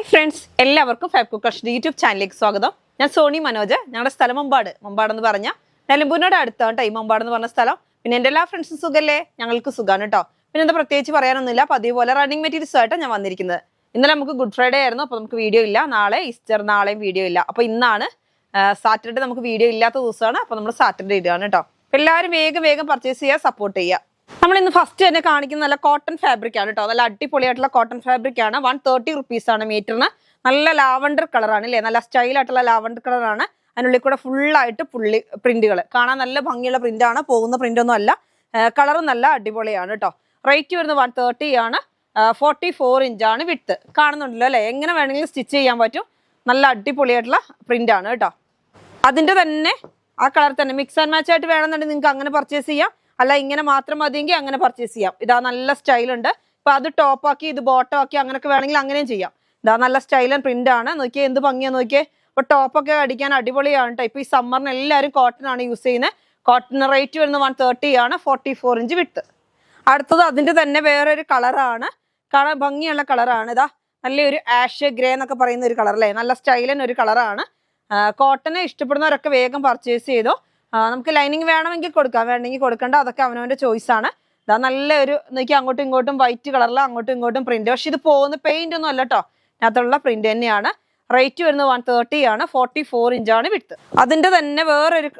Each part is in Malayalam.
ഹായ് ഫ്രണ്ട്സ്, എല്ലാവർക്കും ഫാബ് കുക്കർസ് യൂട്യൂബ് ചാനലിലേക്ക് സ്വാഗതം. ഞാൻ സോണി മനോജ്. ഞങ്ങളുടെ സ്ഥലം മമ്പാടെന്ന് പറഞ്ഞാൽ നിലമ്പൂരിനോട് അടുത്താണ് കേട്ടോ ഈ മമ്പാടെന്ന് പറഞ്ഞ സ്ഥലം. പിന്നെ എൻ്റെ എല്ലാ ഫ്രണ്ട്സും സുഖല്ലേ? ഞങ്ങൾക്ക് സുഖമാണ് കേട്ടോ. പിന്നെ എന്താ പ്രത്യേകിച്ച് പറയാനൊന്നുമില്ല. പതിവ് പോലെ റണ്ണിങ് മെറ്റീരിയൽസ് ആയിട്ടാണ് ഞാൻ വന്നിരിക്കുന്നത്. ഇന്നലെ നമുക്ക് ഗുഡ് ഫ്രൈഡേ ആയിരുന്നു, അപ്പോൾ നമുക്ക് വീഡിയോ ഇല്ല. നാളെ ഈസ്റ്റർ, നാളെയും വീഡിയോ ഇല്ല. അപ്പോൾ ഇന്നാണ് സാറ്റർഡേ നമുക്ക് വീഡിയോ ഇല്ലാത്ത ദിവസമാണ്. അപ്പോൾ നമ്മൾ സാറ്റർഡേ ഇടുകയാണ് കേട്ടോ. അപ്പോൾ എല്ലാവരും വേഗം പർച്ചേസ് ചെയ്യുക, സപ്പോർട്ട് ചെയ്യുക. നമ്മൾ ഇന്ന് ഫസ്റ്റ് തന്നെ കാണിക്കുന്ന നല്ല കോട്ടൺ ഫാബ്രിക് ആണ് കേട്ടോ. നല്ല അടിപൊളിയായിട്ടുള്ള കോട്ടൺ ഫാബ്രിക് ആണ്. 130 റുപ്പീസ് ആണ് മീറ്ററിന്. നല്ല ലാവണ്ടർ കളറാണ് അല്ലേ, നല്ല സ്റ്റൈലായിട്ടുള്ള ലാവണ്ടർ കളറാണ്. അതിനുള്ളിൽ കൂടെ ഫുള്ളായിട്ട് പ്രിന്റുകൾ കാണാൻ നല്ല ഭംഗിയുള്ള പ്രിന്റ് ആണ്. പോകുന്ന പ്രിന്റ് ഒന്നും അല്ല, കളറും നല്ല അടിപൊളിയാണ് കേട്ടോ. റേറ്റ് വരുന്നത് 130 ആണ്. 44 ഇഞ്ചാണ് വിഡ്ത്ത്. കാണുന്നുണ്ടല്ലോ അല്ലേ, എങ്ങനെ വേണമെങ്കിലും സ്റ്റിച്ച് ചെയ്യാൻ പറ്റും. നല്ല അടിപൊളിയായിട്ടുള്ള പ്രിന്റ് ആണ് കേട്ടോ. അതിന്റെ തന്നെ ആ കളർ തന്നെ മിക്സ് ആൻഡ് മാച്ച് ആയിട്ട് വേണമെന്നുണ്ടെങ്കിൽ നിങ്ങൾക്ക് അങ്ങനെ പർച്ചേസ് ചെയ്യാം. അല്ല ഇങ്ങനെ മാത്രം മതിയെങ്കിൽ അങ്ങനെ പർച്ചേസ് ചെയ്യാം. ഇതാ നല്ല സ്റ്റൈലുണ്ട്. ഇപ്പൊ അത് ടോപ്പ് ആക്കി ഇത് ബോട്ടം ആക്കി അങ്ങനെയൊക്കെ വേണമെങ്കിൽ അങ്ങനെയും ചെയ്യാം. ഇതാ നല്ല സ്റ്റൈൽ ആൻഡ് പ്രിന്റ് ആണ്. നോക്കിയേ എന്ത് ഭംഗിയാ നോക്കിയേ. ഇപ്പൊ ടോപ്പൊക്കെ അടിക്കാൻ അടിപൊളിയാണ് കേട്ടോ. ഇപ്പൊ ഈ സമ്മറിന് എല്ലാവരും കോട്ടൺ ആണ് യൂസ് ചെയ്യുന്നത്. കോട്ടൺ റേറ്റ് വരുന്നത് 130 ആണ്. 44 ഇഞ്ച് വിഡ്ത്ത്. അടുത്തത് അതിന്റെ തന്നെ വേറൊരു കളറാണ്. കാണാൻ ഭംഗിയുള്ള കളറാണ്. ഇതാ നല്ലൊരു ആഷ് ഗ്രേ എന്നൊക്കെ പറയുന്ന ഒരു കളർ അല്ലേ, നല്ല സ്റ്റൈലൻ ഒരു കളറാണ്. കോട്ടനെ ഇഷ്ടപ്പെടുന്നവരൊക്കെ വേഗം പർച്ചേസ് ചെയ്തോ. നമുക്ക് ലൈനിങ് വേണമെങ്കിൽ കൊടുക്കാം, വേണമെങ്കിൽ കൊടുക്കണ്ട, അതൊക്കെ അവനവന്റെ ചോയ്സ് ആണ്. ഇതാ നല്ലൊരു നോക്കി അങ്ങോട്ടും ഇങ്ങോട്ടും വൈറ്റ് കളറിൽ അങ്ങോട്ടും ഇങ്ങോട്ടും പ്രിന്റ്. പക്ഷെ ഇത് പോകുന്ന പെയിന്റ് ഒന്നും അല്ല കേട്ടോ, അതിനകത്തുള്ള പ്രിന്റ് തന്നെയാണ്. റേറ്റ് വരുന്നത് 130 ആണ്. 44 ഇഞ്ചാണ് വിഡ്ത്ത്. അതിന്റെ തന്നെ വേറൊരു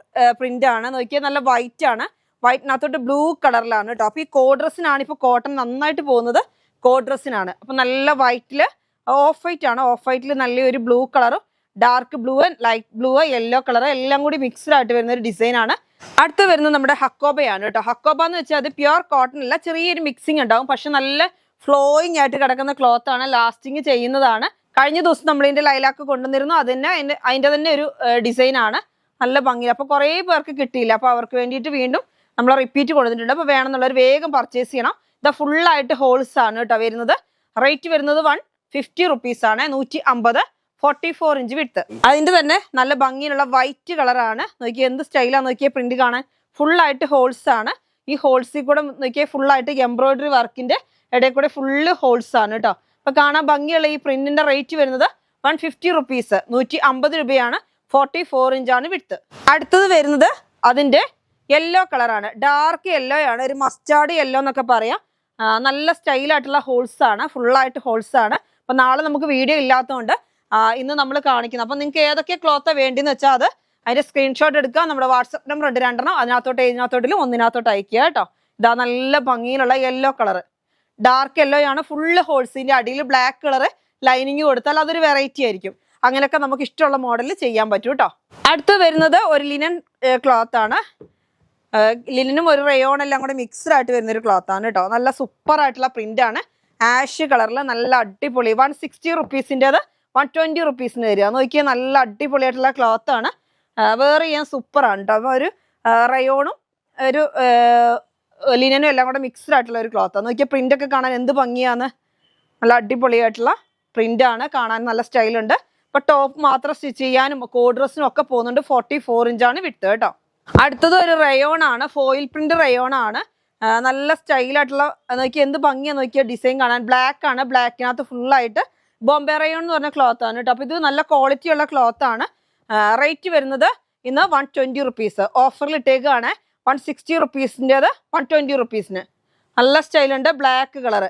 പ്രിന്റ് ആണ്. നോക്കിയാൽ നല്ല വൈറ്റ് ആണ്. വൈറ്റിനകത്തോട്ട് ബ്ലൂ കളറിലാണ് കേട്ടോ. അപ്പൊ ഈ കോഡ്രസ്സിനാണ് ഇപ്പൊ കോട്ടൺ നന്നായിട്ട് പോകുന്നത്. കോഡ്രസ്സിനാണ്. അപ്പൊ നല്ല വൈറ്റില് ഓഫ് വൈറ്റ് ആണ്. ഓഫ് വൈറ്റിൽ നല്ലൊരു ബ്ലൂ കളറും dark blue, light blue, yellow colour എല്ലാം കൂടി മിക്സ്ഡ് ആയിട്ട് വരുന്ന ഒരു ഡിസൈൻ ആണ്. അടുത്ത് വരുന്നത് നമ്മുടെ ഹക്കോബയാണ് കേട്ടോ. ഹക്കോബ എന്ന് വെച്ചാൽ അത് പ്യുവർ കോട്ടൺ അല്ല, ചെറിയൊരു മിക്സിംഗ് ഉണ്ടാവും. പക്ഷെ നല്ല ഫ്ലോയിങ് ആയിട്ട് കിടക്കുന്ന ക്ലോത്ത് ആണ്, ലാസ്റ്റിങ് ചെയ്യുന്നതാണ്. കഴിഞ്ഞ ദിവസം നമ്മൾ ഇതിന്റെ ലൈലാക്ക് കൊണ്ടുവന്നിരുന്നു. അതിന്റെ തന്നെ ഒരു ഡിസൈൻ ആണ്. നല്ല ഭംഗി. അപ്പൊ കുറെ പേർക്ക് കിട്ടിയില്ല, അപ്പൊ അവർക്ക് വേണ്ടിയിട്ട് വീണ്ടും നമ്മൾ റിപ്പീറ്റ് കൊടുത്തിട്ടുണ്ട്. അപ്പൊ വേണമെന്നുള്ളവർ വേഗം പർച്ചേസ് ചെയ്യണം. ഇത് ഫുള്ളായിട്ട് ഹോൾസ് ആണ് കേട്ടോ വരുന്നത്. റേറ്റ് വരുന്നത് 150 റുപ്പീസ് ആണ്. 150. 44 ഇഞ്ച് വിഡ്ത്ത്. അതിന്റെ തന്നെ നല്ല ഭംഗിയിലുള്ള വൈറ്റ് കളറാണ്. നോക്കിയാൽ എന്ത് സ്റ്റൈലാണ് നോക്കിയാൽ പ്രിന്റ് കാണാൻ. ഫുള്ളായിട്ട് ഹോൾസ് ആണ്. ഈ ഹോൾസിൽ കൂടെ നോക്കിയാൽ ഫുള്ളായിട്ട് എംബ്രോയിഡറി വർക്കിന്റെ ഇടയിൽ കൂടെ ഫുള്ള് ഹോൾസ് ആണ് കേട്ടോ. അപ്പൊ കാണാൻ ഭംഗിയുള്ള ഈ പ്രിന്റിന്റെ റേറ്റ് വരുന്നത് 150 റുപ്പീസ്. 150 രൂപയാണ്. 44 ഇഞ്ചാണ് വിഡ്ത്ത്. അടുത്തത് വരുന്നത് അതിന്റെ യെല്ലോ കളറാണ്. ഡാർക്ക് യെല്ലോ ആണ്, ഒരു മസ്റ്റാർഡ് യെല്ലോ എന്നൊക്കെ പറയാം. നല്ല സ്റ്റൈലായിട്ടുള്ള ഹോൾസ് ആണ്. ഫുള്ളായിട്ട് ഹോൾസ് ആണ്. അപ്പൊ നാളെ നമുക്ക് വീഡിയോ ഇല്ലാത്തതുകൊണ്ട് ഇന്ന് നമ്മൾ കാണിക്കുന്നത്. അപ്പൊ നിങ്ങൾക്ക് ഏതൊക്കെ ക്ലോത്ത് വേണ്ടിയെന്ന് വെച്ചാൽ അത് അതിന്റെ സ്ക്രീൻഷോട്ട് എടുക്കുക. നമ്മുടെ വാട്സപ്പ് നമ്പർ ഉണ്ട് 2 ഇതിനകത്തോട്ടിലും ഒന്നിനകത്തോട്ട് അയക്കുക കേട്ടോ. ഇതാ നല്ല ഭംഗിയിലുള്ള യെല്ലോ കളർ, ഡാർക്ക് യെല്ലോ ആണ്. ഫുള്ള് ഹോൾസിന്റെ അടിയിൽ ബ്ലാക്ക് കളർ ലൈനിങ് കൊടുത്താൽ അതൊരു വെറൈറ്റി ആയിരിക്കും. അങ്ങനെയൊക്കെ നമുക്ക് ഇഷ്ടമുള്ള മോഡലിൽ ചെയ്യാൻ പറ്റും കേട്ടോ. അടുത്ത് വരുന്നത് ഒരു ലിനൻ ക്ലോത്ത് ആണ്. ലിനനും ഒരു റയോൺ എല്ലാം കൂടെ മിക്സ്ഡ് ആയിട്ട് വരുന്ന ഒരു ക്ലോത്ത് ആണ് കേട്ടോ. നല്ല സൂപ്പർ ആയിട്ടുള്ള പ്രിന്റ് ആണ്. ആഷ് കളറിൽ നല്ല അടിപൊളി. 160 റുപ്പീസിൻ്റെത് 120 റുപ്പീസിന് വരിക. നോക്കിയാൽ നല്ല അടിപൊളിയായിട്ടുള്ള ക്ലോത്ത് ആണ്. വേറെ ചെയ്യാൻ സൂപ്പറാണ് കേട്ടോ. ഒരു റയോണും ഒരു ലിനനും എല്ലാം കൂടെ മിക്സ്ഡ് ആയിട്ടുള്ള ഒരു ക്ലോത്താണ്. നോക്കിയാൽ പ്രിന്റ് ഒക്കെ കാണാൻ എന്ത് ഭംഗിയാണ്. നല്ല അടിപൊളിയായിട്ടുള്ള പ്രിന്റ് ആണ്. കാണാൻ നല്ല സ്റ്റൈലുണ്ട്. ഇപ്പൊ ടോപ്പ് മാത്രം സ്റ്റിച്ച് ചെയ്യാനും കോഡ് ഡ്രസ്സിനും ഒക്കെ പോകുന്നുണ്ട്. 44 ഇഞ്ചാണ് വിഡ്ത്ത് കേട്ടോ. അടുത്തത് ഒരു റയോൺ ആണ്. ഫോയിൽ പ്രിന്റ് റയോൺ ആണ്. നല്ല സ്റ്റൈലായിട്ടുള്ള നോക്കിയാൽ എന്ത് ഭംഗിയാണ് നോക്കിയാൽ ഡിസൈൻ കാണാൻ. ബ്ലാക്ക് ആണ്. ബ്ലാക്കിനകത്ത് ഫുള്ളായിട്ട് ബോംബെ റയോൺ എന്ന് പറഞ്ഞ ക്ലോത്ത് ആണ് കേട്ടോ. അപ്പൊ ഇത് നല്ല ക്വാളിറ്റി ഉള്ള ക്ലോത്ത് ആണ്. റേറ്റ് വരുന്നത് ഇന്ന് 120 റുപ്പീസ്. ഓഫറിൽ ഇട്ടേക്കാണ്. 160 റുപ്പീസിൻ്റെത് 120 റുപ്പീസിന്. നല്ല സ്റ്റൈലുണ്ട്. Black colour.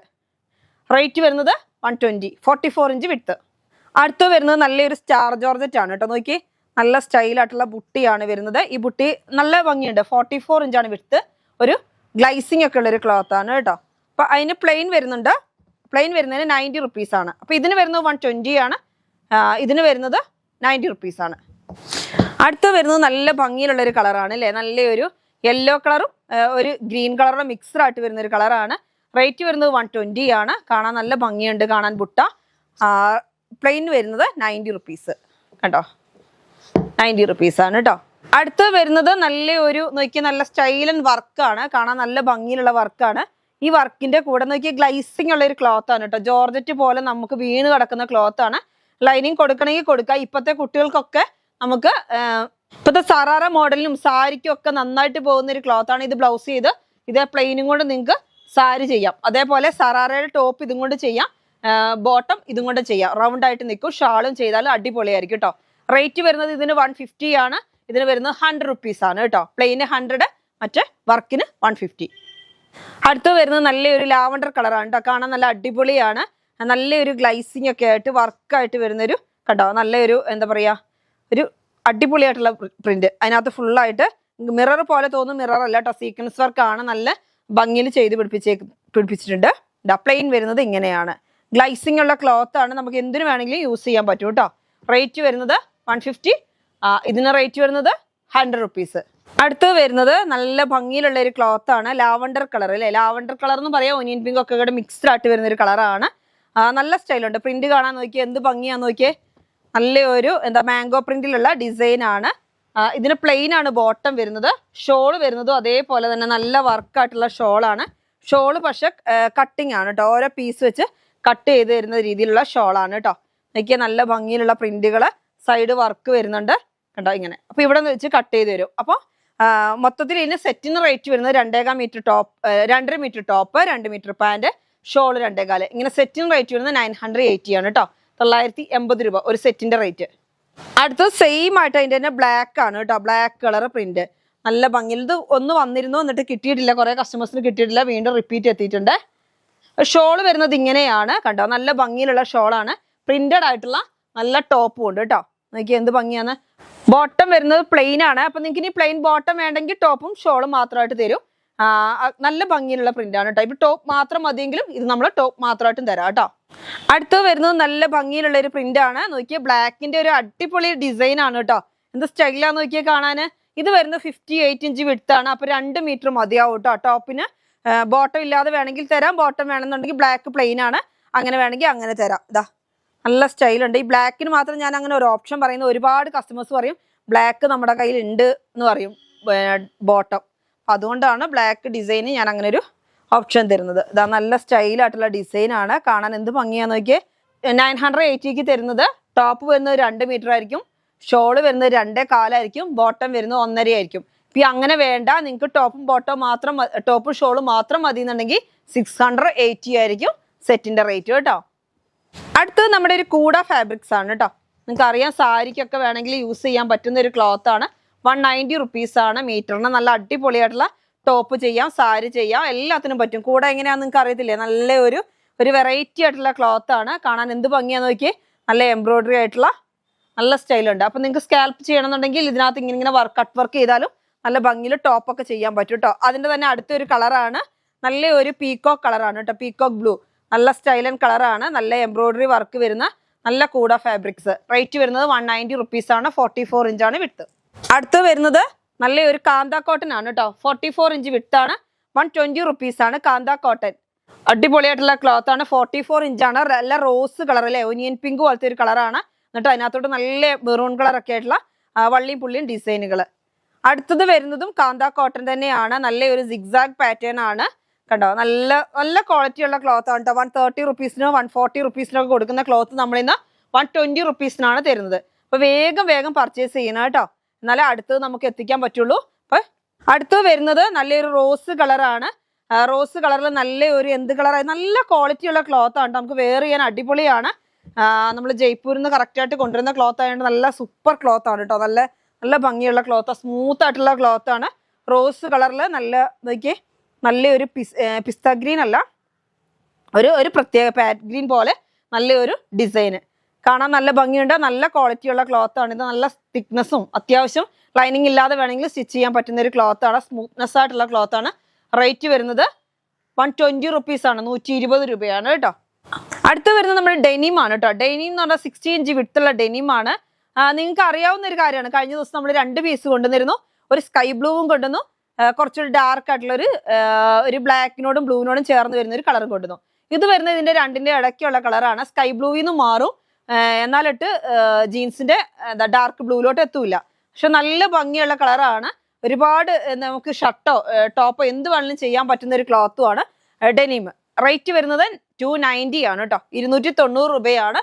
റേറ്റ് വരുന്നത് 120. 44 ഇഞ്ച് വിഡ്ത്ത്. അടുത്ത് വരുന്നത് നല്ലൊരു സ്റ്റാർ ജോർജറ്റ് ആണ് കേട്ടോ. നോക്കി നല്ല സ്റ്റൈലായിട്ടുള്ള ബുട്ടിയാണ് വരുന്നത്. ഈ ബുട്ടി നല്ല ഭംഗിയുണ്ട്. 44 ഇഞ്ചാണ് വിഡ്ത്ത്. ഒരു ഗ്ലൈസിങ് ഒക്കെ ഉള്ളൊരു ക്ലോത്ത് ആണ് കേട്ടോ. അപ്പൊ അതിന് പ്ലെയിൻ വരുന്നുണ്ട്. പ്ലെയിൻ വരുന്നതിന് 90 റുപ്പീസ് ആണ്. അപ്പൊ ഇതിന് വരുന്നത് 120 ആണ്. ഇതിന് വരുന്നത് 90 റുപ്പീസ് ആണ്. അടുത്ത് വരുന്നത് നല്ല ഭംഗിയിലുള്ള ഒരു കളറാണ് അല്ലേ. നല്ലൊരു യെല്ലോ കളറും ഒരു ഗ്രീൻ കളറും മിക്സ്ഡ് ആയിട്ട് വരുന്ന ഒരു കളറാണ്. റേറ്റ് വരുന്നത് 120 ആണ്. കാണാൻ നല്ല ഭംഗിയുണ്ട്. കാണാൻ ബുട്ട. പ്ലെയിൻ വരുന്നത് 90 റുപ്പീസ് കേട്ടോ. 90 റുപ്പീസ് ആണ് കേട്ടോ. അടുത്ത് വരുന്നത് നല്ലൊരു നോക്കിയാൽ നല്ല സ്റ്റൈലൻ വർക്കാണ്. കാണാൻ നല്ല ഭംഗിയിലുള്ള വർക്കാണ്. ഈ വർക്കിന്റെ കൂടെ നോക്കിയാൽ ഗ്ലൈസിങ് ഉള്ള ഒരു ക്ലോത്ത് ആണ് കേട്ടോ. ജോർജറ്റ് പോലെ നമുക്ക് വീണ് കിടക്കുന്ന ക്ലോത്ത് ആണ്. ലൈനിങ് കൊടുക്കണമെങ്കിൽ കൊടുക്കാം. ഇപ്പോഴത്തെ കുട്ടികൾക്കൊക്കെ നമുക്ക് ഇപ്പോഴത്തെ സറാറ മോഡലിനും സാരിക്കും ഒക്കെ നന്നായിട്ട് പോകുന്ന ഒരു ക്ലോത്ത് ആണ്. ഇത് ബ്ലൗസ് ചെയ്ത് ഇതേ പ്ലെയിനും കൊണ്ട് നിങ്ങൾക്ക് സാരി ചെയ്യാം. അതേപോലെ സറാറയുടെ ടോപ്പ് ഇതും കൊണ്ട് ചെയ്യാം. ബോട്ടം ഇതും കൊണ്ട് ചെയ്യാം, റൗണ്ട് ആയിട്ട് നിൽക്കും. ഷാളും ചെയ്താലും അടിപൊളിയായിരിക്കും കേട്ടോ. റേറ്റ് വരുന്നത് ഇതിന് 150 ആണ്, ഇതിന് വരുന്നത് 100 റുപ്പീസ് ആണ് കേട്ടോ. പ്ലെയിന് 100, മറ്റേ വർക്കിന് 150. അടുത്ത് വരുന്നത് നല്ലൊരു ലാവണ്ടർ കളറാണ് കേട്ടോ. കാണാൻ നല്ല അടിപൊളിയാണ്, നല്ലൊരു ഗ്ലൈസിങ് ഒക്കെ ആയിട്ട് വർക്കായിട്ട് വരുന്നൊരു കണ്ടോ, നല്ലൊരു എന്താ പറയുക, ഒരു അടിപൊളിയായിട്ടുള്ള പ്രിന്റ്. അതിനകത്ത് ഫുള്ളായിട്ട് മിറർ പോലെ തോന്നും, മിറർ അല്ല കേട്ടോ, സീക്വൻസ് വർക്കാണ്. നല്ല ഭംഗിയിൽ ചെയ്ത് പിടിപ്പിച്ചിട്ടുണ്ട്. പ്ലെയിൻ വരുന്നത് ഇങ്ങനെയാണ്. ഗ്ലൈസിങ് ഉള്ള ക്ലോത്ത് ആണ്, നമുക്ക് എന്തിനു വേണമെങ്കിലും യൂസ് ചെയ്യാൻ പറ്റും കേട്ടോ. റേറ്റ് വരുന്നത് 150, ഇതിന് റേറ്റ് വരുന്നത് 100 റുപ്പീസ്. അടുത്ത് വരുന്നത് നല്ല ഭംഗിയിലുള്ള ഒരു ക്ലോത്ത് ആണ്, ലാവണ്ടർ കളർ അല്ലേ. ലാവണ്ടർ കളർ എന്ന് പറയാം, ഒനിയൻ പിങ്ക് ഒക്കെ കൂടെ മിക്സ്ഡ് ആയിട്ട് വരുന്ന ഒരു കളറാണ്. നല്ല സ്റ്റൈലുണ്ട്. പ്രിന്റ് കാണാൻ നോക്കിയേ, എന്ത് ഭംഗിയാന്ന് നോക്കിയേ. നല്ലൊരു എന്താ മാംഗോ പ്രിന്റിലുള്ള ഡിസൈൻ ആണ്. ഇതിന് പ്ലെയിൻ ആണ് ബോട്ടം വരുന്നത്. ഷോള് വരുന്നതും അതേപോലെ തന്നെ നല്ല വർക്കായിട്ടുള്ള ഷോളാണ്. ഷോള് പക്ഷെ കട്ടിങ് ആണ് കേട്ടോ, ഓരോ പീസ് വെച്ച് കട്ട് ചെയ്ത് തരുന്ന രീതിയിലുള്ള ഷോളാണ് കേട്ടോ. നോക്കിയാൽ നല്ല ഭംഗിയിലുള്ള പ്രിന്റുകൾ, സൈഡ് വർക്ക് വരുന്നുണ്ട് കേട്ടോ ഇങ്ങനെ. അപ്പൊ ഇവിടെ നിന്ന് വെച്ച് കട്ട് ചെയ്ത് തരും. അപ്പോൾ മൊത്തത്തിൽ ഇതിന് സെറ്റിന് റേറ്റ് വരുന്നത് 2.25 metre top, 2.5 metre top, 2 metre pant, shawl 2.25. ഇങ്ങനെ സെറ്റിന് റേറ്റ് വരുന്നത് 980 ആണ് കേട്ടോ. 980 രൂപ ഒരു സെറ്റിന്റെ റേറ്റ്. അടുത്തത് സെയിം ആയിട്ട് അതിന്റെ തന്നെ ബ്ലാക്ക് ആണ് കേട്ടോ, ബ്ലാക്ക് കളർ പ്രിന്റ്. നല്ല ഭംഗിയിൽ ഇത് ഒന്ന് വന്നിരുന്നു, എന്നിട്ട് കിട്ടിയിട്ടില്ല, കുറെ കസ്റ്റമേഴ്സിന് കിട്ടിയിട്ടില്ല, വീണ്ടും റിപ്പീറ്റ് എത്തിയിട്ടുണ്ട്. ഷോള് വരുന്നത് ഇങ്ങനെയാണ് കണ്ടോ, നല്ല ഭംഗിയിലുള്ള ഷോളാണ്. പ്രിന്റഡ് ആയിട്ടുള്ള നല്ല ടോപ്പും ഉണ്ട് കേട്ടോ. നോക്കിയാൽ എന്ത് ഭംഗിയാണ്. ബോട്ടം വരുന്നത് പ്ലെയിൻ ആണ്. അപ്പൊ നിങ്ങൾക്ക് ഇനി പ്ലെയിൻ ബോട്ടം വേണ്ടെങ്കിൽ ടോപ്പും ഷോളും മാത്രമായിട്ട് തരും. നല്ല ഭംഗിയിലുള്ള പ്രിന്റ് ആണ് കേട്ടോ. ഇപ്പൊ ടോപ്പ് മാത്രം മതിയെങ്കിലും ഇത് നമ്മൾ ടോപ്പ് മാത്രമായിട്ടും തരാം കേട്ടോ. അടുത്ത് വരുന്നത് നല്ല ഭംഗിയിലുള്ള ഒരു പ്രിന്റ് ആണ്. നോക്കിയാൽ ബ്ലാക്കിന്റെ ഒരു അടിപൊളി ഡിസൈൻ ആണ് കേട്ടോ. എന്ത് സ്റ്റൈലാന്ന് നോക്കിയാൽ കാണാന്. ഇത് വരുന്നത് 58 ഇഞ്ച് വിഡ്ത്ത് ആണ്. അപ്പൊ 2 മീറ്റർ മതിയാവും കേട്ടോ. ടോപ്പിന് ബോട്ടം ഇല്ലാതെ വേണമെങ്കിൽ തരാം, ബോട്ടം വേണമെന്നുണ്ടെങ്കിൽ ബ്ലാക്ക് പ്ലെയിൻ ആണ്, അങ്ങനെ വേണമെങ്കിൽ അങ്ങനെ തരാം. ഇതാ നല്ല സ്റ്റൈലുണ്ട്. ഈ ബ്ലാക്കിന് മാത്രം ഞാൻ അങ്ങനെ ഒരു ഓപ്ഷൻ പറയുന്നത്, ഒരുപാട് കസ്റ്റമേഴ്സ് പറയും ബ്ലാക്ക് നമ്മുടെ കയ്യിൽ ഉണ്ട് എന്ന് പറയും ബോട്ടം. അതുകൊണ്ടാണ് ബ്ലാക്ക് ഡിസൈന് ഞാൻ അങ്ങനെ ഒരു ഓപ്ഷൻ തരുന്നത്. ഇതാ നല്ല സ്റ്റൈലായിട്ടുള്ള ഡിസൈൻ ആണ്, കാണാൻ എന്ത് ഭംഗിയാന്ന് നോക്കിയേ. 980ക്ക് തരുന്നത്. ടോപ്പ് വരുന്നത് 2 മീറ്റർ ആയിരിക്കും, ഷോള് വരുന്നത് 2.25 ആയിരിക്കും, ബോട്ടം വരുന്നത് 1.5 ആയിരിക്കും. ഇപ്പം അങ്ങനെ വേണ്ട, നിങ്ങൾക്ക് ടോപ്പും ബോട്ടം മാത്രം, ടോപ്പും ഷോളും മാത്രം മതി എന്നുണ്ടെങ്കിൽ 680 ആയിരിക്കും സെറ്റിന്റെ റേറ്റ് കേട്ടോ. അടുത്തത് നമ്മുടെ ഒരു കൂട ഫാബ്രിക്സ് ആണ് കേട്ടോ. നിങ്ങൾക്ക് അറിയാം, സാരിക്കൊക്കെ വേണമെങ്കിൽ യൂസ് ചെയ്യാൻ പറ്റുന്ന ഒരു ക്ലോത്ത് ആണ്. 190 റുപ്പീസ് ആണ് മീറ്ററിന്. നല്ല അടിപൊളിയായിട്ടുള്ള ടോപ്പ് ചെയ്യാം, സാരി ചെയ്യാം, എല്ലാത്തിനും പറ്റും. കൂടെ എങ്ങനെയാണെന്ന് നിങ്ങൾക്ക് അറിയത്തില്ലേ, നല്ല ഒരു വെറൈറ്റി ആയിട്ടുള്ള ക്ലോത്ത് ആണ്. കാണാൻ എന്ത് ഭംഗിയാന്ന് നോക്കി, നല്ല എംബ്രോയിഡറി ആയിട്ടുള്ള നല്ല സ്റ്റൈലുണ്ട്. അപ്പൊ നിങ്ങൾക്ക് സ്കാൽപ്പ് ചെയ്യണമെന്നുണ്ടെങ്കിൽ ഇതിനകത്ത് ഇങ്ങനെ കട്ട് വർക്ക് ചെയ്താലും നല്ല ഭംഗിയിൽ ടോപ്പൊക്കെ ചെയ്യാൻ പറ്റും കേട്ടോ. അതിന്റെ തന്നെ അടുത്തൊരു കളറാണ്, നല്ല ഒരു പീകോക്ക് കളറാണ് കേട്ടോ, പീകോക്ക് ബ്ലൂ. നല്ല സ്റ്റൈലൻ കളറാണ്, നല്ല എംബ്രോയിഡറി വർക്ക് വരുന്ന നല്ല കൂട ഫാബ്രിക്സ്. റേറ്റ് വരുന്നത് 190 റുപ്പീസ് ആണ്. 44 ഇഞ്ചാണ് വിഡ്ത്ത്. അടുത്ത് വരുന്നത് നല്ല ഒരു കാന്ത കോട്ടൺ ആണ് കേട്ടോ. 44 ഇഞ്ച് വിഡ്ത്ത് ആണ്. 120 റുപ്പീസ് ആണ് കാന്ത കോട്ടൺ. അടിപൊളിയായിട്ടുള്ള ക്ലോത്ത് ആണ്. 44 ഇഞ്ചാണ്. നല്ല റോസ് കളർ അല്ലേ, ഒനിയൻ പിങ്ക് പോലത്തെ ഒരു കളറാണ്. എന്നിട്ട് അതിനകത്തോട്ട് നല്ല മെറൂൺ കളർ ഒക്കെ ആയിട്ടുള്ള വള്ളിയും പുള്ളിയും ഡിസൈനുകൾ. അടുത്തത് വരുന്നതും കാന്ത കോട്ടൺ തന്നെയാണ്. നല്ല ഒരു സിഗ്സാഗ് പാറ്റേൺ ആണ് കണ്ടോ. നല്ല ക്വാളിറ്റി ഉള്ള ക്ലോത്ത് ആണ് കേട്ടോ. 130 റുപ്പീസിനോ 140 റുപ്പീസിനോ ഒക്കെ കൊടുക്കുന്ന ക്ലോത്ത് നമ്മളിന്ന് 120 റുപ്പീസിനാണ് തരുന്നത്. അപ്പൊ വേഗം പർച്ചേസ് ചെയ്യണം കേട്ടോ, എന്നാലേ അടുത്തത് നമുക്ക് എത്തിക്കാൻ പറ്റുള്ളൂ. അപ്പൊ അടുത്തത് വരുന്നത് നല്ലൊരു റോസ് കളറാണ്. റോസ് കളറിൽ നല്ല ഒരു എന്ത് കളറായി, നല്ല ക്വാളിറ്റി ഉള്ള ക്ലോത്ത് ആണ്. നമുക്ക് വെയർ ചെയ്യാൻ അടിപൊളിയാണ്. നമ്മൾ ജയ്പൂരിൽ നിന്ന് കറക്റ്റായിട്ട് കൊണ്ടുവരുന്ന ക്ലോത്ത് ആയതുകൊണ്ട് നല്ല സൂപ്പർ ക്ലോത്ത് ആണ് കേട്ടോ. നല്ല ഭംഗിയുള്ള ക്ലോത്ത്, സ്മൂത്ത് ആയിട്ടുള്ള ക്ലോത്ത് ആണ്. റോസ് കളറിൽ നല്ലൊരു പിസ്ത ഗ്രീൻ അല്ല, ഒരു പ്രത്യേക പാറ്റ് ഗ്രീൻ പോലെ നല്ലൊരു ഡിസൈന്. കാണാൻ നല്ല ഭംഗിയുണ്ട്, നല്ല ക്വാളിറ്റി ഉള്ള ക്ലോത്ത് ആണ്. ഇത് നല്ല തിക്നെസ്സും അത്യാവശ്യം ലൈനിങ് ഇല്ലാതെ വേണമെങ്കിൽ സ്റ്റിച്ച് ചെയ്യാൻ പറ്റുന്ന ഒരു ക്ലോത്ത് ആണ്. സ്മൂത്ത്നെസ് ആയിട്ടുള്ള ക്ലോത്ത് ആണ്. റേറ്റ് വരുന്നത് 120 റുപ്പീസ് ആണ്, 120 രൂപയാണ് കേട്ടോ. അടുത്ത് വരുന്നത് നമ്മുടെ ഡെനിം ആണ് കേട്ടോ. ഡെനിം എന്ന് പറഞ്ഞാൽ 60 ഇഞ്ച് വിഡ്ത്തുള്ള ഡെനിം ആണ്. നിങ്ങൾക്ക് അറിയാവുന്ന ഒരു കാര്യമാണ്, കഴിഞ്ഞ ദിവസം നമ്മൾ 2 പീസ് കൊണ്ടുവന്നിരുന്നു. ഒരു സ്കൈ ബ്ലൂവും കൊണ്ടുവന്നു, കുറച്ചൊരു ഡാർക്ക് ആയിട്ടുള്ള ഒരു ബ്ലാക്കിനോടും ബ്ലൂവിനോടും ചേർന്ന് വരുന്ന ഒരു കളറും കൊണ്ടുവന്നു. ഇത് വരുന്നത് ഇതിന്റെ രണ്ടിന്റെ ഇടയ്ക്കുള്ള കളറാണ്. സ്കൈ ബ്ലൂവിൽ നിന്ന് മാറും, എന്നാലിട്ട് ജീൻസിന്റെ ഡാർക്ക് ബ്ലൂവിലോട്ട് എത്തൂല. പക്ഷെ നല്ല ഭംഗിയുള്ള കളറാണ്. ഒരുപാട് നമുക്ക് ഷർട്ടോ ടോപ്പോ എന്ത് വേണമെങ്കിലും ചെയ്യാൻ പറ്റുന്ന ഒരു ക്ലോത്തും ആണ് ഡെനിം. റേറ്റ് വരുന്നത് 290 ആണ് കേട്ടോ, 290 രൂപയാണ്.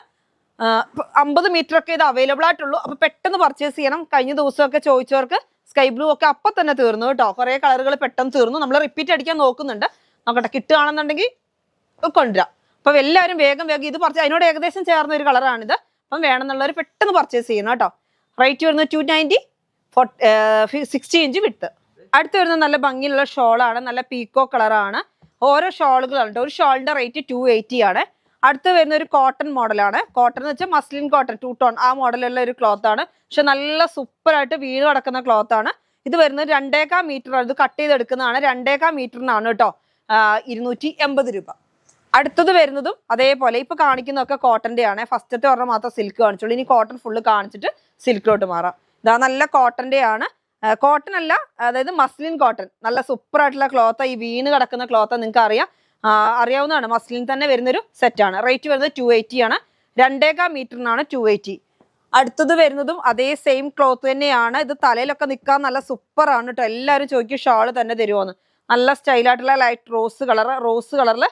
50 മീറ്റർ ഒക്കെ ഇത് അവൈലബിൾ ആയിട്ടുള്ളൂ. അപ്പൊ പെട്ടെന്ന് പർച്ചേസ് ചെയ്യണം. കഴിഞ്ഞ ദിവസമൊക്കെ ചോദിച്ചവർക്ക് സ്കൈ ബ്ലൂ ഒക്കെ അപ്പം തന്നെ തീർന്നു കേട്ടോ. കുറെ കളറുകൾ പെട്ടെന്ന് തീർന്നു. നമ്മൾ റിപ്പീറ്റ് അടിക്കാൻ നോക്കുന്നുണ്ട്, നോക്കട്ടെ കിട്ടുകയാണെന്നുണ്ടെങ്കിൽ കൊണ്ടുവരാം. അപ്പോൾ എല്ലാവരും വേഗം ഇത് അതിനോട് ഏകദേശം ചേർന്ന ഒരു കളറാണിത്. അപ്പം വേണമെന്നുള്ളവർ പെട്ടെന്ന് പർച്ചേസ് ചെയ്യണം കേട്ടോ. റേറ്റ് വരുന്നത് 290, 60 ഇഞ്ച് വിട്ട്. അടുത്ത് വരുന്നത് നല്ല ഭംഗിയുള്ള ഷോളാണ്, നല്ല പീക്കോ കളറാണ്. ഓരോ ഷോളുകളുണ്ട്. ഒരു ഷോളിന്റെ റേറ്റ് 280 ആണ്. അടുത്ത് വരുന്ന ഒരു കോട്ടൺ മോഡലാണ്. കോട്ടൺ എന്ന് വെച്ചാൽ മസ്ലിൻ കോട്ടൺ 2 ടോൺ ആ മോഡലുള്ള ഒരു ക്ലോത്ത് ആണ്. പക്ഷെ നല്ല സൂപ്പറായിട്ട് വീണ് കിടക്കുന്ന ക്ലോത്ത് ആണ്. ഇത് വരുന്നത് 2.25 മീറ്റർ. ഇത് കട്ട് ചെയ്തെടുക്കുന്നതാണ്. 2.25 മീറ്ററിനാണ് കേട്ടോ 280 രൂപ. അടുത്തത് വരുന്നതും അതേപോലെ ഇപ്പൊ കാണിക്കുന്നതൊക്കെ കോട്ടന്റെ ആണ്. ഫസ്റ്റത്തെ ഒരെണ്ണം മാത്രം സിൽക്ക് കാണിച്ചുള്ളൂ. ഇനി കോട്ടൺ ഫുള്ള് കാണിച്ചിട്ട് സിൽക്കിലോട്ട് മാറാം. ഇതാ നല്ല കോട്ടന്റെ ആണ്. കോട്ടൺ അല്ല, അതായത് മസ്ലിൻ കോട്ടൺ. നല്ല സൂപ്പർ ആയിട്ടുള്ള ക്ലോത്ത്. ഈ വീണ് കിടക്കുന്ന ക്ലോത്ത് നിങ്ങൾക്ക് അറിയാവുന്നതാണ്. മസ്ലിൻ തന്നെ വരുന്നൊരു സെറ്റാണ്. റേറ്റ് വരുന്നത് 280 ആണ്. 2.25 മീറ്ററിനാണ് 280. അടുത്തത് വരുന്നതും അതേ സെയിം ക്ലോത്ത് തന്നെയാണ്. ഇത് തലയിലൊക്കെ നിൽക്കാൻ നല്ല സൂപ്പറാണ് കേട്ടോ. എല്ലാവരും ചോദിക്കും ഷാള് തന്നെ തരുമോന്ന്. നല്ല സ്റ്റൈലായിട്ടുള്ള ലൈറ്റ് റോസ് കളറിൽ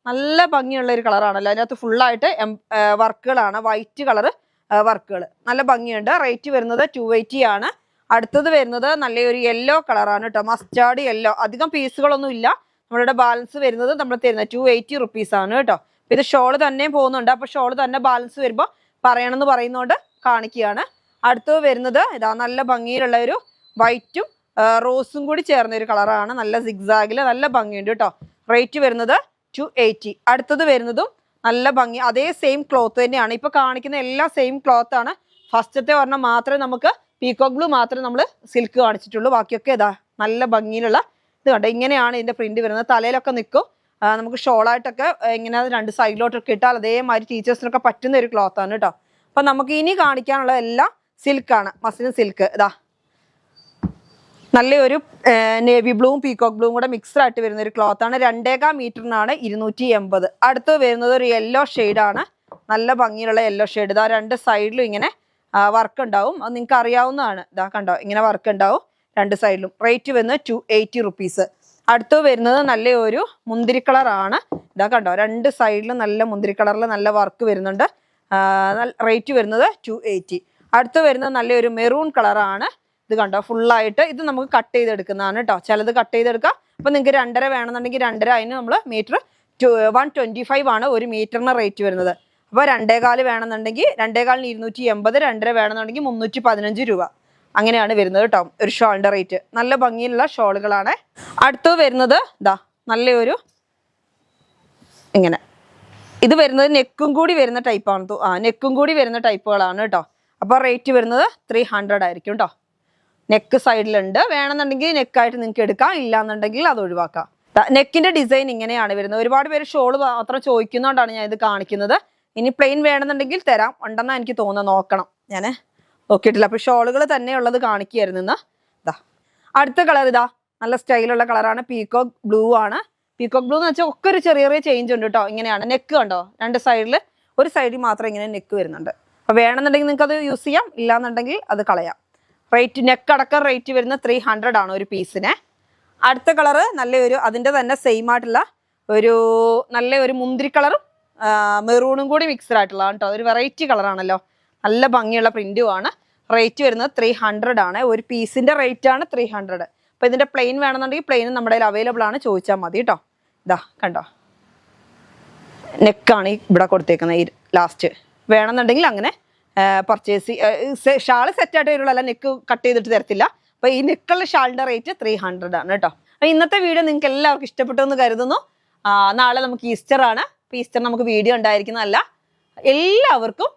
നല്ല ഭംഗിയുള്ള ഒരു കളറാണല്ലോ. അതിനകത്ത് ഫുള്ളായിട്ട് വർക്കുകളാണ്, വൈറ്റ് കളറ് വർക്കുകൾ. നല്ല ഭംഗിയുണ്ട്. റേറ്റ് വരുന്നത് 280 ആണ്. അടുത്തത് വരുന്നത് നല്ലൊരു യെല്ലോ കളറാണ് കേട്ടോ. Mustard yellow. അധികം പീസുകളൊന്നും ഇല്ല. നമ്മളുടെ ബാലൻസ് വരുന്നത് നമ്മൾ തരുന്നത് 280 റുപ്പീസ് ആണ് കേട്ടോ. ഇത് ഷോള് തന്നെ പോകുന്നുണ്ട്. അപ്പോൾ ഷോള് തന്നെ ബാലൻസ് വരുമ്പോൾ പറയണമെന്ന് പറയുന്നതുകൊണ്ട് കാണിക്കുകയാണ്. അടുത്തത് വരുന്നത് ഇതാ നല്ല ഭംഗിയിലുള്ള ഒരു വൈറ്റും റോസും കൂടി ചേർന്ന ഒരു കളറാണ്. നല്ല സിഗ്സാഗിൽ നല്ല ഭംഗിയുണ്ട് കേട്ടോ. റേറ്റ് വരുന്നത് 280. അടുത്തത് വരുന്നതും നല്ല ഭംഗി, അതേ സെയിം ക്ലോത്ത് തന്നെയാണ്. ഇപ്പൊ കാണിക്കുന്ന എല്ലാം സെയിം ക്ലോത്ത് ആണ്. ഫസ്റ്റത്തെ ഒരെണ്ണം മാത്രമേ നമുക്ക് പീകോക്ക് ബ്ലൂ മാത്രമേ നമ്മൾ സിൽക്ക് കാണിച്ചിട്ടുള്ളൂ. ബാക്കിയൊക്കെ ഇതാ നല്ല ഭംഗിയിലുള്ള ഇത് കണ്ടോ. ഇങ്ങനെയാണ് ഇതിന്റെ പ്രിന്റ് വരുന്നത്. തലയിലൊക്കെ നിൽക്കും. നമുക്ക് ഷോളായിട്ടൊക്കെ ഇങ്ങനെ 2 സൈഡിലോട്ടൊക്കെ ഇട്ടാൽ അതേമാതിരി ടീച്ചേഴ്സിനൊക്കെ പറ്റുന്ന ഒരു ക്ലോത്ത് ആണ് കേട്ടോ. അപ്പൊ നമുക്ക് ഇനി കാണിക്കാനുള്ള എല്ലാം സിൽക്കാണ്, മസ്ലിൻ സിൽക്ക്. ഇതാ നല്ലൊരു നേവി ബ്ലൂവും പീകോക്ക് ബ്ലൂവും കൂടെ മിക്സ്ഡ് ആയിട്ട് വരുന്ന ഒരു ക്ലോത്ത് ആണ്. 2.25 മീറ്ററിനാണ് 280. അടുത്ത് വരുന്നത് ഒരു യെല്ലോ ആണ്. നല്ല ഭംഗിയിലുള്ള യെല്ലോ ഷെയ്ഡ്. ഇതാ 2 സൈഡിലും ഇങ്ങനെ വർക്ക് ഉണ്ടാവും. അത് നിങ്ങൾക്ക് അറിയാവുന്നതാണ്. ഇതാ കണ്ടോ, ഇങ്ങനെ വർക്ക് ഉണ്ടാവും 2 സൈഡിലും. റേറ്റ് വരുന്നത് 280 റുപ്പീസ്. അടുത്ത് വരുന്നത് നല്ലൊരു മുന്തിരി കളറാണ്. ഇതാ കണ്ടോ, 2 സൈഡിലും നല്ല മുന്തിരി കളറിൽ നല്ല വർക്ക് വരുന്നുണ്ട്. റേറ്റ് വരുന്നത് 280. അടുത്ത് വരുന്നത് നല്ലൊരു മെറൂൺ കളറാണ്. ഇത് കണ്ടോ ഫുള്ളായിട്ട്. ഇത് നമുക്ക് കട്ട് ചെയ്തെടുക്കുന്നതാണ് കേട്ടോ. ചിലത് കട്ട് ചെയ്തെടുക്കാം. അപ്പം നിങ്ങൾക്ക് 2.5 വേണമെന്നുണ്ടെങ്കിൽ 2.5. അതിന് നമ്മൾ മീറ്റർ 125 ആണ് ഒരു മീറ്ററിന് റേറ്റ് വരുന്നത്. അപ്പോൾ 2.25 വേണമെന്നുണ്ടെങ്കിൽ 2.25 280, 2.5 വേണമെന്നുണ്ടെങ്കിൽ 315 രൂപ. അങ്ങനെയാണ് വരുന്നത് കേട്ടോ ഒരു ഷോളിൻ്റെ റേറ്റ്. നല്ല ഭംഗിയുള്ള ഷോളുകളാണ്. അടുത്ത് വരുന്നത് ഇതാ നല്ലൊരു ഇങ്ങനെ. ഇത് വരുന്നത് നെക്കും കൂടി വരുന്ന ടൈപ്പാണ്. നെക്കും കൂടി വരുന്ന ടൈപ്പുകളാണ് കേട്ടോ. അപ്പോൾ റേറ്റ് വരുന്നത് 300 ആയിരിക്കും കേട്ടോ. നെക്ക് സൈഡിലുണ്ട്. വേണമെന്നുണ്ടെങ്കിൽ നെക്കായിട്ട് നിങ്ങൾക്ക് എടുക്കാം, ഇല്ലാന്നുണ്ടെങ്കിൽ അത് ഒഴിവാക്കാം. നെക്കിന്റെ ഡിസൈൻ ഇങ്ങനെയാണ് വരുന്നത്. ഒരുപാട് പേര് ഷോള് മാത്രം ചോദിക്കുന്നതുകൊണ്ടാണ് ഞാൻ ഇത് കാണിക്കുന്നത്. ഇനി പ്ലെയിൻ വേണമെന്നുണ്ടെങ്കിൽ തരാം. ഉണ്ടെന്നാണ് എനിക്ക് തോന്നുന്നത്. നോക്കണം, ഞാൻ നോക്കിയിട്ടില്ല. അപ്പോൾ ഷോളുകൾ തന്നെയുള്ളത് കാണിക്കുകയായിരുന്നു ഇന്ന്. ഇതാ അടുത്ത കളർ ഇതാ നല്ല സ്റ്റൈലുള്ള കളറാണ്. പീകോക്ക് ബ്ലൂ ആണ്. പീകോക്ക് ബ്ലൂ എന്ന് വെച്ചാൽ ഒക്കെ ഒരു ചെറിയ ചേഞ്ച് ഉണ്ട് കേട്ടോ. ഇങ്ങനെയാണ് നെക്ക് കണ്ടോ. 2 സൈഡിൽ ഒരു സൈഡിൽ മാത്രം ഇങ്ങനെ നെക്ക് വരുന്നുണ്ട്. അപ്പോൾ വേണമെന്നുണ്ടെങ്കിൽ നിങ്ങൾക്ക് അത് യൂസ് ചെയ്യാം, ഇല്ലാന്നുണ്ടെങ്കിൽ അത് കളയാം. റേറ്റ് നെക്ക് അടക്കം റേറ്റ് വരുന്ന 300 ആണ് ഒരു പീസിന്. അടുത്ത കളറ് നല്ലൊരു അതിൻ്റെ തന്നെ സെയിം ആയിട്ടുള്ള നല്ലൊരു മുന്തിരി കളറും മെറൂണും കൂടി മിക്സ്ഡ് ആയിട്ടുള്ളതാണ് കേട്ടോ. ഒരു വെറൈറ്റി കളറാണല്ലോ. നല്ല ഭംഗിയുള്ള പ്രിന്റുമാണ്. റേറ്റ് വരുന്നത് 300 ആണ്. ഒരു പീസിന്റെ റേറ്റ് ആണ് 300. അപ്പോൾ ഇതിന്റെ പ്ലെയിൻ വേണമെന്നുണ്ടെങ്കിൽ പ്ലെയിൻ നമ്മുടെ കയ്യിൽ അവൈലബിൾ ആണ്, ചോദിച്ചാൽ മതി കേട്ടോ. ഇതാ കണ്ടോ, നെക്കാണ് ഇവിടെ കൊടുത്തേക്കുന്നത്. ഈ ലാസ്റ്റ് വേണമെന്നുണ്ടെങ്കിൽ അങ്ങനെ പർച്ചേസ് ഷാള് സെറ്റായിട്ട് വരുള്ളൂ, അല്ല നെക്ക് കട്ട് ചെയ്തിട്ട് തരത്തില്ല. അപ്പോൾ ഈ നെക്കുള്ള ഷാളിൻ്റെ റേറ്റ് 300 ആണ് കേട്ടോ. അപ്പോൾ ഇന്നത്തെ വീഡിയോ നിങ്ങൾക്ക് എല്ലാവർക്കും ഇഷ്ടപ്പെട്ടു എന്ന് കരുതുന്നു. നാളെ നമുക്ക് ഈസ്റ്റർ ആണ്. അപ്പോൾ ഈസ്റ്റർ നമുക്ക് വീഡിയോ ഉണ്ടായിരിക്കുന്നതല്ല. എല്ലാവർക്കും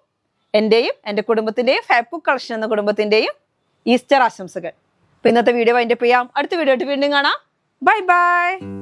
എൻ്റെയും എൻ്റെ കുടുംബത്തിൻ്റെയും ഫാബ്രിക് കളക്ഷൻ എന്ന കുടുംബത്തിൻ്റെയും ഈസ്റ്റർ ആശംസകൾ. അപ്പോൾ ഇന്നത്തെ വീഡിയോ വൈൻഡപ്പ് ചെയ്യാം. അടുത്ത വീഡിയോ ആയിട്ട് വീണ്ടും കാണാം. Bye bye.